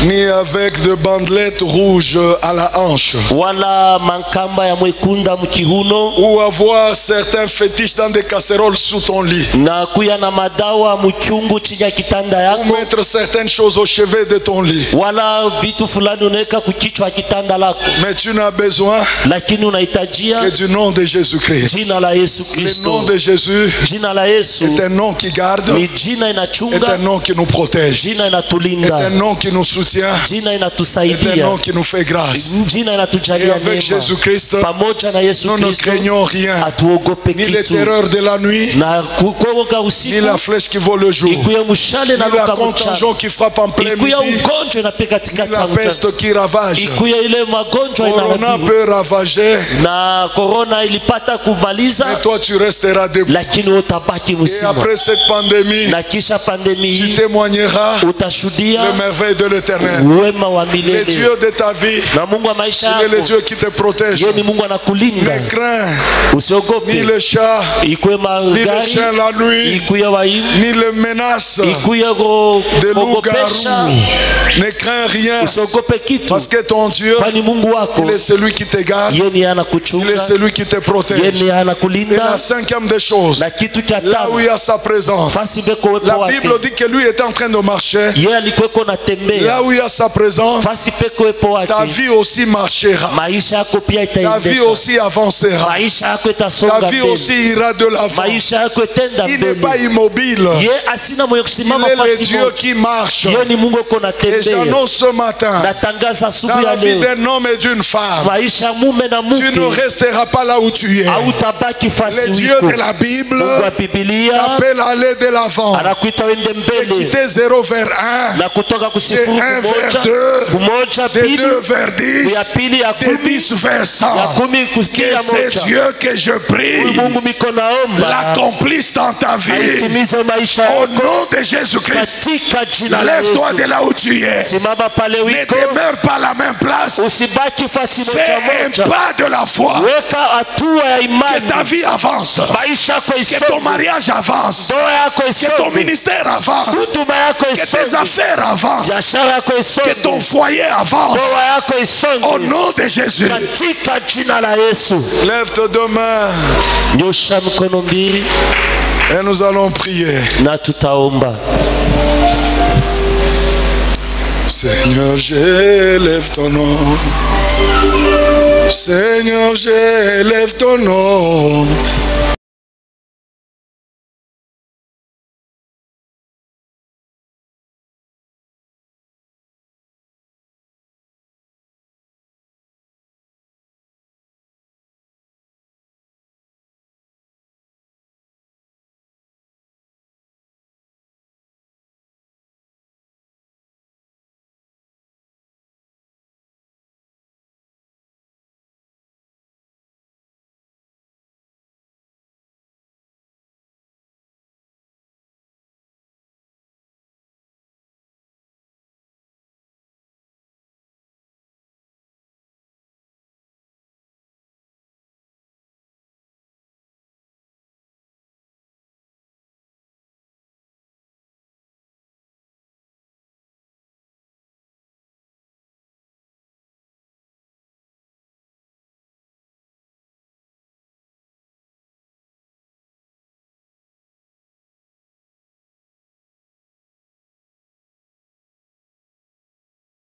ni avec de bandelettes rouges à la hanche, ou avoir certains fétiches dans des casseroles sous ton lit, ou mettre certaines choses au chevet de ton lit. Mais tu n'as besoin que du nom de Jésus-Christ. Le nom de Jésus est un nom qui garde, est un nom qui nous protège, est un nom qui nous soutient, est un nom qui nous fait grâce. Et avec Jésus-Christ, nous ne craignons rien, ni les terreurs de la nuit, ni la flèche qui vole le jour, ni la contagion qui frappe en plein midi, ni la peste qui ravage. Corona peut ravager, mais toi tu resteras debout. Et après cette pandémie, tu témoigneras le merveille de l'Éternel. Le Dieu de ta vie, il est le Dieu qui te protège. Ne crains ni le chat, ni le chien la nuit, ni les menaces de loup-garou. Ne crains rien, parce que ton Dieu, il est celui qui te garde, il est celui qui te protège. Et la cinquième des choses, là où il y a sa présence, la Bible dit que lui était en train de marcher. Là où il y a sa présence, ta vie aussi marchera, ta vie aussi avancera, ta vie aussi ira de l'avant. Il n'est pas immobile, il est le Dieu qui marche. Et j'annonce ce matin, dans la vie d'un homme et d'une femme, tu ne resteras pas là où tu es. Le Dieu de la Bible t'appelle à aller de l'avant, de quitter 0 vers 1, de 1 vers 2, de 2 vers 10, de 10 vers 100. Que c'est Dieu que je prie l'accomplisse dans ta vie. Au nom de Jésus-Christ, lève-toi de là où tu es. Ne demeure pas à la même place. Fais un pas de la foi. Que ta vie avance, que ton mariage avance, que ton ministère avance, que tes affaires avancent, que ton foyer avance. Au nom de Jésus. Lève tes deux mains et nous allons prier. Seigneur, j'élève ton nom. Seigneur, j'élève ton nom.